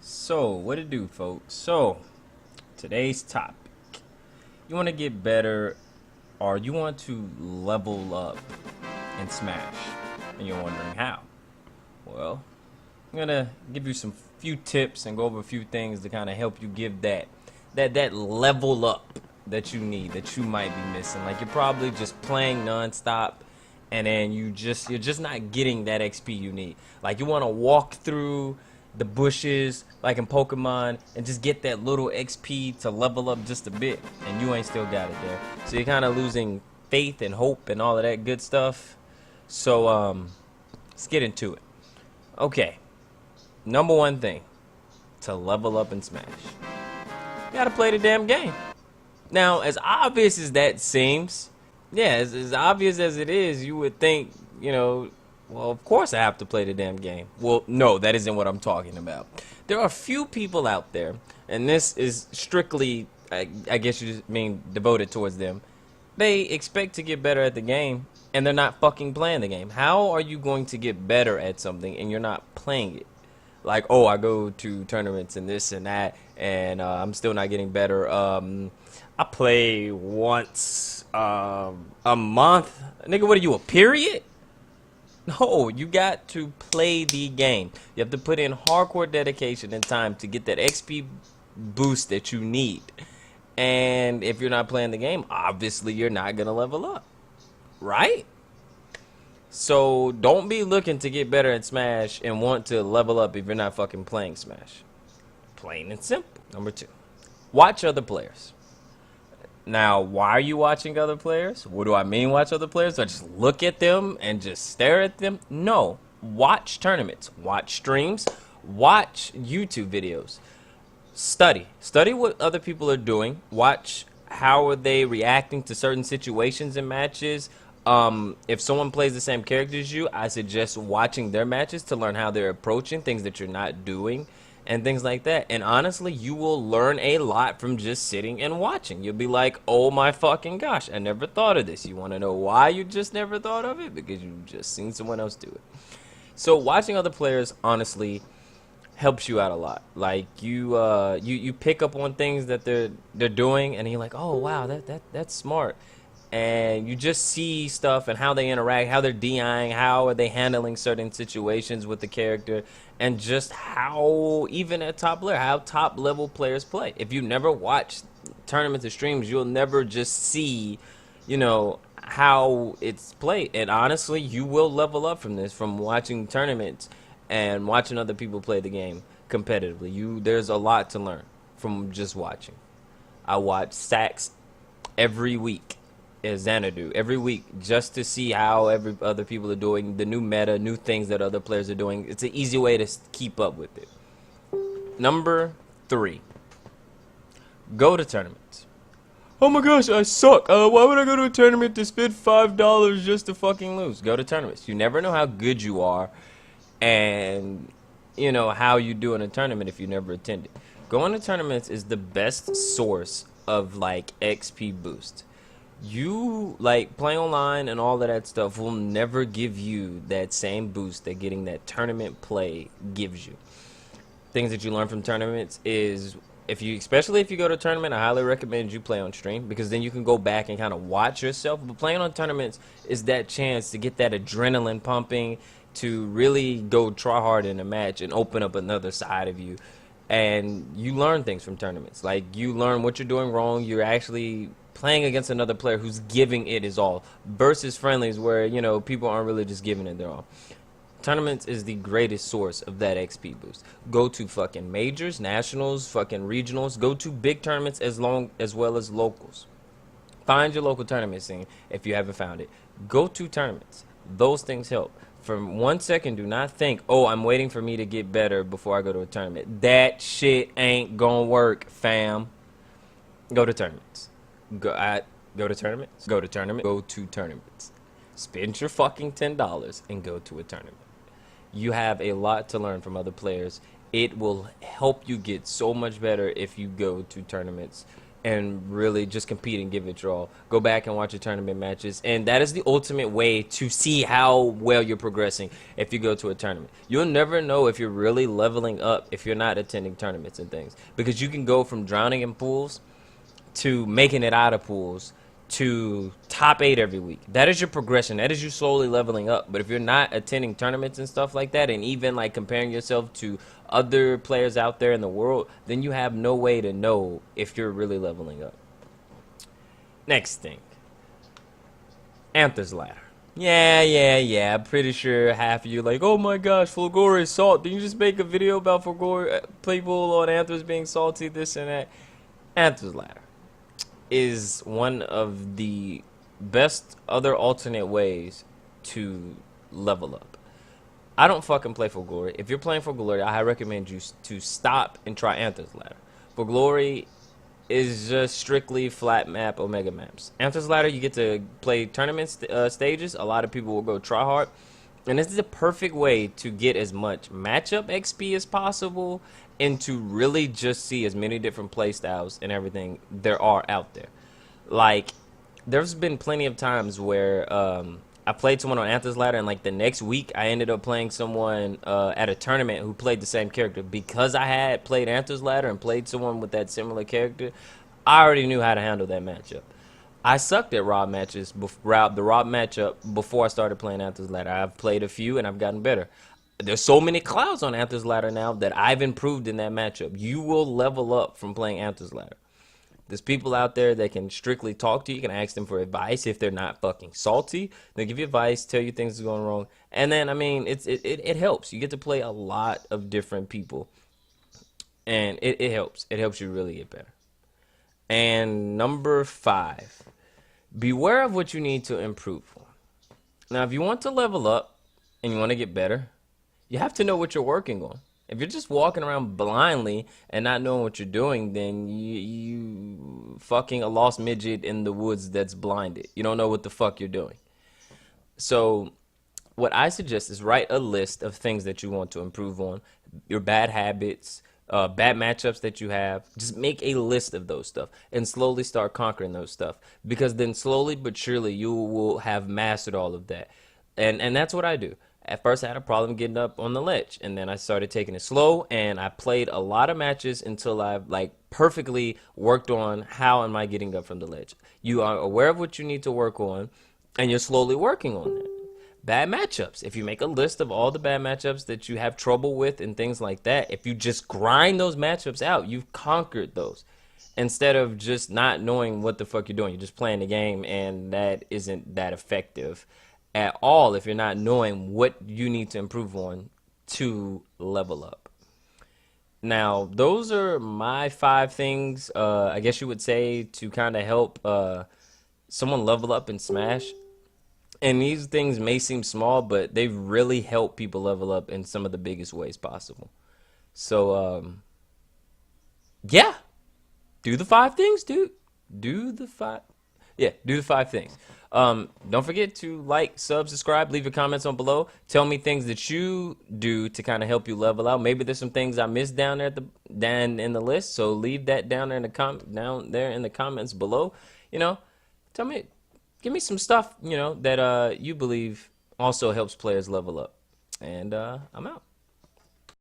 So, what it do, folks? So, today's topic. You want to get better or you want to level up in Smash. And you're wondering how. Well, I'm going to give you some few tips and go over a few things to kind of help you give that level up that you need, that you might be missing. Like you're probably just playing nonstop and then you're just not getting that XP you need. Like you want to walk through the bushes like in Pokemon and just get that little XP to level up just a bit, and you ain't still got it there. So you're kind of losing faith and hope and all of that good stuff. So let's get into it. Okay, number one thing to level up in Smash, you gotta play the damn game. Now, as obvious as that seems, yeah, as obvious as it is, you would think, well, of course I have to play the damn game. Well, no, that isn't what I'm talking about. There are a few people out there, and this is strictly, I guess you just mean devoted towards them. They expect to get better at the game, and they're not fucking playing the game. How are you going to get better at something and you're not playing it? Like, oh, I go to tournaments and this and that, and I'm still not getting better. I play once a month. Nigga, what are you, a period? No, you got to play the game. You have to put in hardcore dedication and time to get that XP boost that you need. And if you're not playing the game, obviously you're not going to level up. Right? So don't be looking to get better at Smash and want to level up if you're not fucking playing Smash. Plain and simple. Number two, watch other players. Now, why are you watching other players? What do I mean watch other players? Do I just look at them and just stare at them? No. Watch tournaments. Watch streams. Watch YouTube videos. Study. Study what other people are doing. Watch how are they reacting to certain situations in matches. If someone plays the same character as you, I suggest watching their matches to learn how they're approaching things that you're not doing and things like that. And honestly, you will learn a lot from just sitting and watching. You'll be like, oh my fucking gosh, I never thought of this. You want to know why you just never thought of it? Because you just seen someone else do it. So watching other players honestly helps you out a lot. Like you pick up on things that they're doing, and you're like, oh wow, that's smart. And you just see stuff and how they interact, how they're DIing, how are they handling certain situations with the character, and just how even at top level, how top level players play. If you never watch tournaments or streams, you'll never just see, how it's played. And honestly, you will level up from this, from watching tournaments and watching other people play the game competitively. There's a lot to learn from just watching. I watch Sacks every week, as Xanadu, every week, just to see how every other people are doing, the new meta, new things that other players are doing. It's an easy way to keep up with it. Number three, go to tournaments. Oh my gosh, I suck. Why would I go to a tournament to spend $5 just to fucking lose? Go to tournaments. You never know how good you are and, how you do in a tournament if you never attended. Going to tournaments is the best source of, XP boost. You playing online and all of that stuff will never give you that same boost that getting that tournament play gives you. Things that you learn from tournaments is, especially if you go to a tournament, I highly recommend you play on stream, because then you can go back and kind of watch yourself. But playing on tournaments is that chance to get that adrenaline pumping, to really go try hard in a match and open up another side of you. And you learn things from tournaments. Like, you learn what you're doing wrong. You're actually playing against another player who's giving it his all, versus friendlies where, people aren't really just giving it their all. Tournaments is the greatest source of that XP boost. Go to fucking majors, nationals, fucking regionals. Go to big tournaments as well as locals. Find your local tournament scene if you haven't found it. Go to tournaments. Those things help. For 1 second, do not think, oh, I'm waiting for me to get better before I go to a tournament. That shit ain't gonna work, fam. Go to tournaments. Go to tournaments. Go to tournaments. Go to tournaments. Spend your fucking $10 and go to a tournament. You have a lot to learn from other players. It will help you get so much better if you go to tournaments. and really just compete and give it your all. Go back and watch your tournament matches, and that is the ultimate way to see how well you're progressing. If you go to a tournament, you'll never know if you're really leveling up if you're not attending tournaments and things, because you can go from drowning in pools to making it out of pools to top 8 every week. That is your progression. That is you slowly leveling up. But if you're not attending tournaments and stuff like that, and even like comparing yourself to other players out there in the world, then you have no way to know if you're really leveling up. Next thing, Anthers Ladder. Yeah. I'm pretty sure half of you like, oh my gosh, Fulgore is salt. Did you just make a video about Fulgore people on Anthers being salty, this and that? Anthers Ladder is one of the best other alternate ways to level up. I don't fucking play for glory. If you're playing for glory, I recommend you to stop and try Anthers Ladder. For glory is just strictly flat map Omega maps. Anthers Ladder, you get to play tournament stages. A lot of people will go try hard. And this is the perfect way to get as much matchup XP as possible and to really just see as many different play styles and everything there are out there. Like, there's been plenty of times where I played someone on Anthers Ladder, and like the next week I ended up playing someone at a tournament who played the same character. Because I had played Anthers Ladder and played someone with that similar character, I already knew how to handle that matchup. I sucked at Rob matches, the Rob matchup, before I started playing Anthers Ladder. I've played a few and I've gotten better. There's so many clouds on Anthers Ladder now that I've improved in that matchup. You will level up from playing Anthers Ladder. There's people out there that can strictly talk to you. You can ask them for advice if they're not fucking salty. They'll give you advice, tell you things are going wrong. And then, I mean, it helps. You get to play a lot of different people. And it helps. It helps you really get better. And number 5. Beware of what you need to improve on. Now, if you want to level up and you want to get better, you have to know what you're working on. If you're just walking around blindly and not knowing what you're doing, then you fucking a lost midget in the woods that's blinded. You don't know what the fuck you're doing. So what I suggest is write a list of things that you want to improve on, your bad habits, bad matchups that you have. Just make a list of those stuff and slowly start conquering those stuff, because then slowly but surely you will have mastered all of that. And that's what I do. At first I had a problem getting up on the ledge, and then I started taking it slow, and I played a lot of matches until I like perfectly worked on how am I getting up from the ledge. You are aware of what you need to work on, and you're slowly working on that. Bad matchups. If you make a list of all the bad matchups that you have trouble with and things like that, if you just grind those matchups out, you've conquered those. Instead of just not knowing what the fuck you're doing. You're just playing the game, and that isn't that effective at all if you're not knowing what you need to improve on to level up. Now, those are my 5 things, I guess you would say, to kind of help someone level up in Smash. And these things may seem small, but they really help people level up in some of the biggest ways possible. So, yeah, do the 5 things, dude. Do the 5. Yeah, do the 5 things. Don't forget to like, subscribe, leave your comments on below. Tell me things that you do to kind of help you level out. Maybe there's some things I missed down there down in the list. So leave that down there in the comments below. You know, tell me, give me some stuff, you know, that you believe also helps players level up. And I'm out.